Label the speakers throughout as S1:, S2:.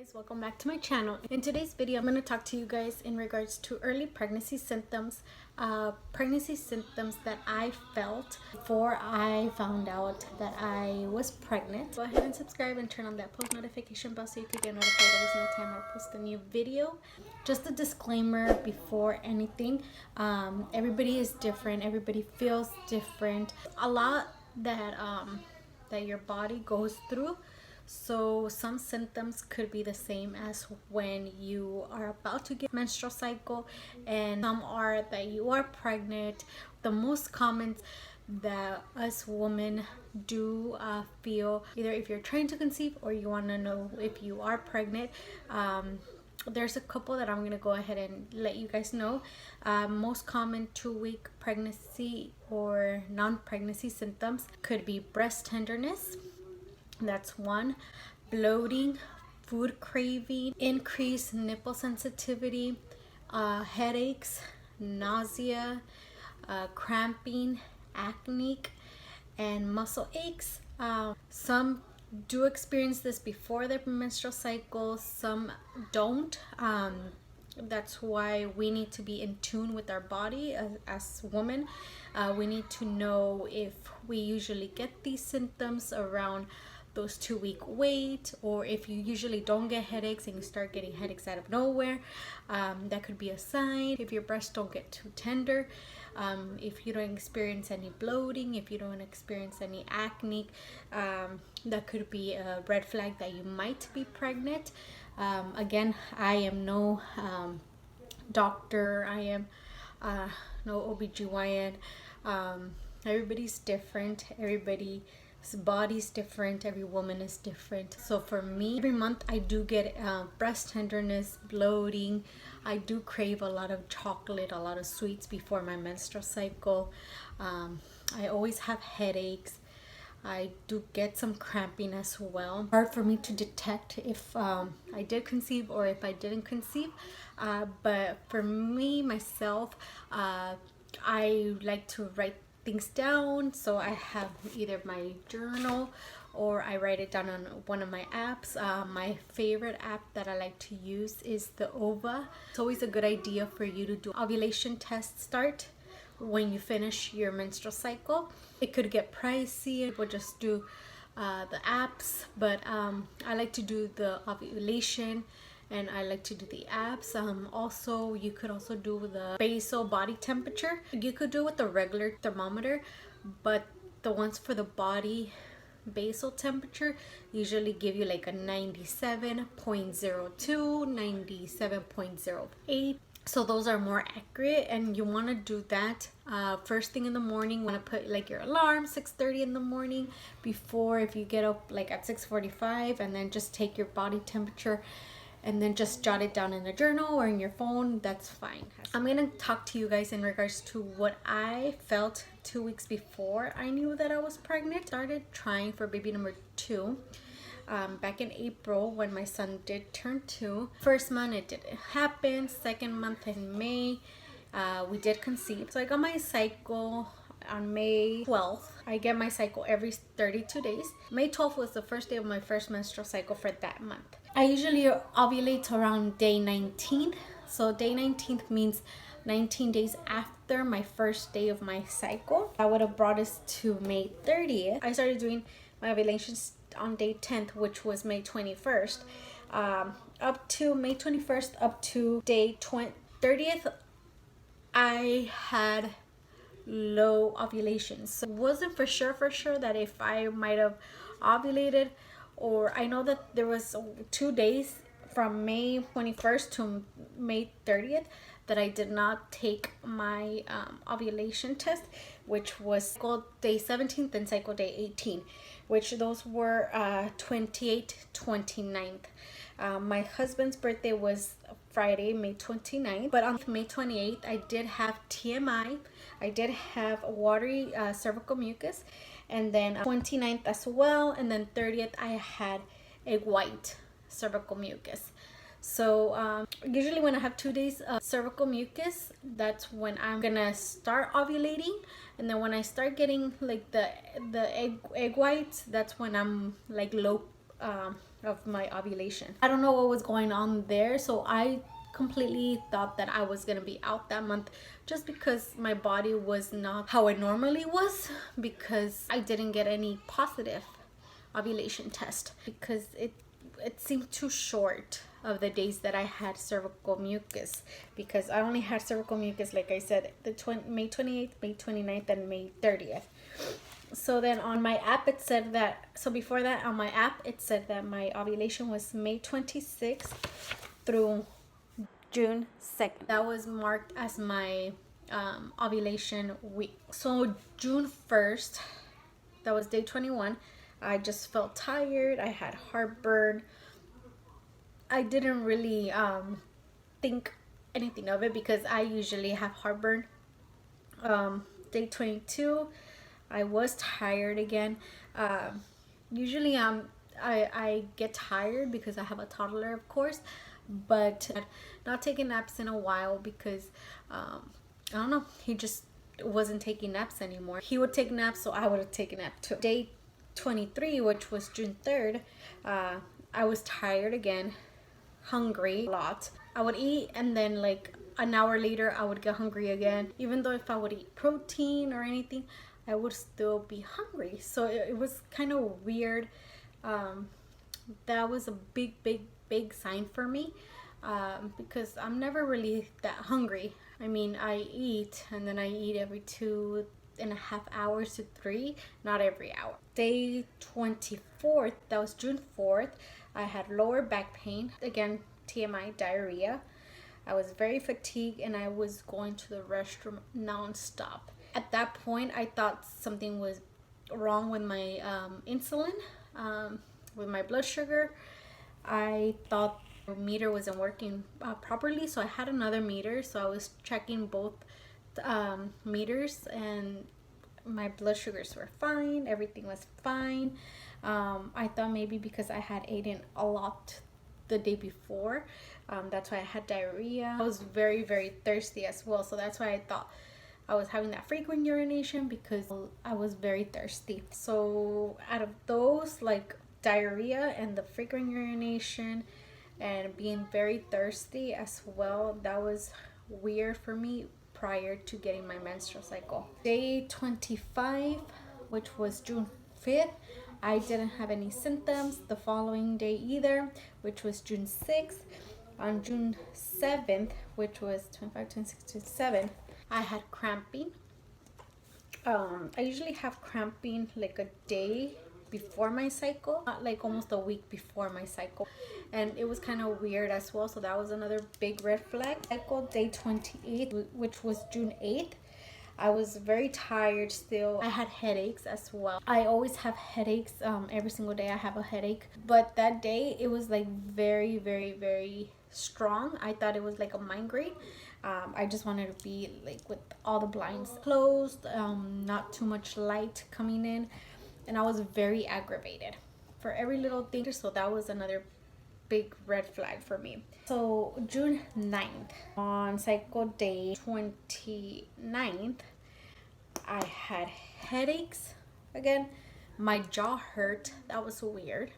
S1: guys, welcome back to my channel. In today's video I'm going to talk to you guys in regards to early pregnancy symptoms that I felt before I found out that I was pregnant. Go ahead and subscribe and turn on that post notification bell so you can get notified every single time I post a new video. Just a disclaimer before anything, everybody is different, everybody feels different. A lot that your body goes through. So some symptoms could be the same as when you are about to get menstrual cycle, and some are that you are pregnant. The most common that us women do feel, either if you're trying to conceive or you want to know if you are pregnant, there's a couple that I'm going to go ahead and let you guys know. Most common 2-week pregnancy or non-pregnancy symptoms could be breast tenderness. That's one. Bloating, food craving, increased nipple sensitivity, headaches, nausea, cramping, acne, and muscle aches. Some do experience this before their menstrual cycle, some don't. That's why we need to be in tune with our body as women. We need to know if we usually get these symptoms around those 2-week wait, or if you usually don't get headaches and you start getting headaches out of nowhere. That could be a sign. If your breasts don't get too tender, if you don't experience any bloating, if you don't experience any acne, that could be a red flag that you might be pregnant. Again, I am no doctor, I am no OBGYN. Everybody's different, everybody's body's different, every woman is different. So for me, every month I do get breast tenderness, bloating. I do crave a lot of chocolate, a lot of sweets before my menstrual cycle. I always have headaches. I do get some cramping as well. Hard for me to detect if I did conceive or if I didn't conceive. But for me, myself, I like to write things down. So I have either my journal or I write it down on one of my apps. My favorite app that I like to use is the OVA. It's always a good idea for you to do ovulation test start when you finish your menstrual cycle. It could get pricey, people just do the apps, but I like to do the ovulation and I like to do the apps. Also, you could also do the basal body temperature. You could do it with the regular thermometer, but the ones for the body basal temperature usually give you like a 97.02, 97.08. So those are more accurate, and you want to do that first thing in the morning. You want to put like your alarm 6:30 in the morning before, if you get up like at 6:45, and then just take your body temperature and then just jot it down in a journal or in your phone. That's fine. I'm gonna talk to you guys in regards to what I felt 2 weeks before I knew that I was pregnant. Started trying for baby number 2 back in April when my son did turn 2. First month it didn't happen. Second month in May, we did conceive. So I got my cycle on May 12th. I get my cycle every 32 days. May 12th was the first day of my first menstrual cycle for that month. I usually ovulate around day 19. So day 19th means 19 days after my first day of my cycle. I would have brought us to May 30th. I started doing my ovulations on day 10th, which was May 21st. Up to May 21st, up to day 30th, I had low ovulations. So it wasn't for sure that if I might have ovulated, or I know that there was 2 days from May 21st to May 30th that I did not take my ovulation test, which was cycle day 17th and cycle day 18, which those were 28th, 29th. My husband's birthday was Friday, May 29th, but on May 28th, I did have TMI. I did have watery cervical mucus, and then 29th as well, and then 30th, I had a white cervical mucus. So usually when I have 2 days of cervical mucus, that's when I'm gonna start ovulating, and then when I start getting like the egg whites, that's when I'm like low of my ovulation. I don't know what was going on there, so I completely thought that I was gonna be out that month just because my body was not how it normally was, because I didn't get any positive ovulation test because it seemed too short of the days that I had cervical mucus, because I only had cervical mucus, like I said, May 28th, May 29th, and May 30th. So then on my app it said that, so before that on my app it said that my ovulation was May 26th through June 2nd. That was marked as my ovulation week. So June 1st, that was day 21, I just felt tired. I had heartburn. I didn't really think anything of it because I usually have heartburn. Day 22, I was tired again. Usually I get tired because I have a toddler, of course, but not taking naps in a while because I don't know, he just wasn't taking naps anymore. He would take naps, so I would have taken a nap too. Day 23, which was June 3rd, I was tired again, hungry a lot. I would eat and then like an hour later I would get hungry again. Even though if I would eat protein or anything, I would still be hungry. So it was kind of weird. That was a big sign for me, because I'm never really that hungry. I mean, I eat and then I eat every 2.5 hours to 3, not every hour. Day 24th, that was June 4th, I had lower back pain, again TMI, diarrhea. I was very fatigued and I was going to the restroom non-stop. At that point I thought something was wrong with my insulin, with my blood sugar. I thought the meter wasn't working properly, so I had another meter, so I was checking both meters and my blood sugars were fine, everything was fine. I thought maybe because I had eaten a lot the day before, that's why I had diarrhea. I was very thirsty as well, so that's why I thought I was having that frequent urination, because I was very thirsty. So out of those, like diarrhea and the frequent urination and being very thirsty as well, that was weird for me prior to getting my menstrual cycle. Day 25, which was June 5th, I didn't have any symptoms. The following day either, which was June 6th. On June 7th, which was 25, 26, 27, I had cramping. I usually have cramping like a day before my cycle, not like almost a week before my cycle, and it was kind of weird as well, so that was another big red flag. Cycle day 28, which was June 8th, I was very tired still. I had headaches as well. I always have headaches, every single day I have a headache, but that day it was like very strong. I thought it was like a migraine. I just wanted to be like with all the blinds closed, not too much light coming in, and I was very aggravated for every little thing. So that was another big red flag for me. So June 9th, on cycle day 29th, I had headaches again. My jaw hurt. That was weird.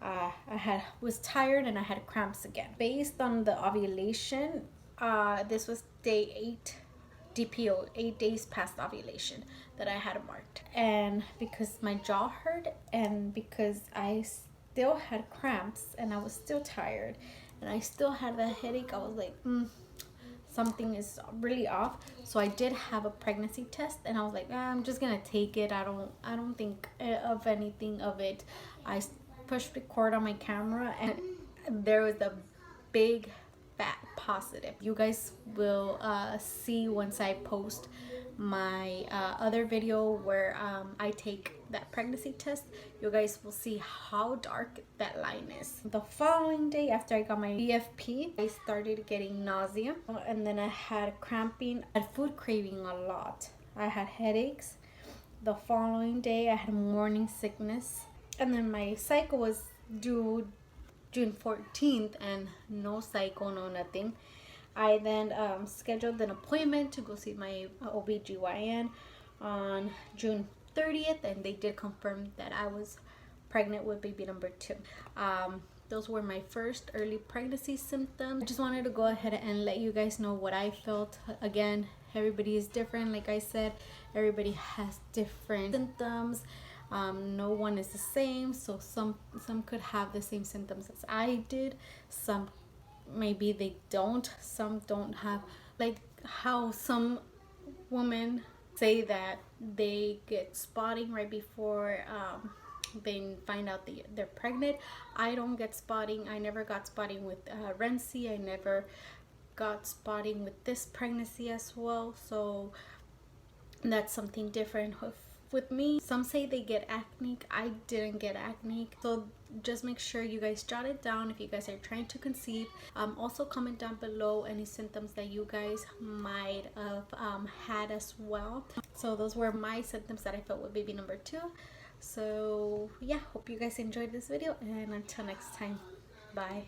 S1: I was tired and I had cramps again. Based on the ovulation, this was day 8 DPO, 8 days past ovulation that I had marked. And because my jaw hurt and because I still had cramps and I was still tired and I still had that headache, I was like, something is really off. So I did have a pregnancy test and I was like, I'm just gonna take it. I don't think of anything of it. I pushed record on my camera and there was a big fat positive. You guys will see once I post my other video where I take that pregnancy test. You guys will see how dark that line is. The following day after I got my BFP, I started getting nausea and then I had cramping. I had food craving a lot. I had headaches. The following day I had morning sickness, and then my cycle was due June 14th and no cycle, no nothing. I then scheduled an appointment to go see my OBGYN on June 30th, and they did confirm that I was pregnant with baby number 2. Those were my first early pregnancy symptoms. I just wanted to go ahead and let you guys know what I felt. Again, everybody is different. Like I said, everybody has different symptoms. No one is the same, so some could have the same symptoms as I did. Some maybe they don't. Some don't have, like how some women say that they get spotting right before they find out they're pregnant. I don't get spotting. I never got spotting with Renzi. I never got spotting with this pregnancy as well, so that's something different with me. Some say they get acne. I didn't get acne, so just make sure you guys jot it down if you guys are trying to conceive. Also comment down below any symptoms that you guys might have had as well. So those were my symptoms that I felt with baby number 2. So yeah, hope you guys enjoyed this video, and until next time, bye.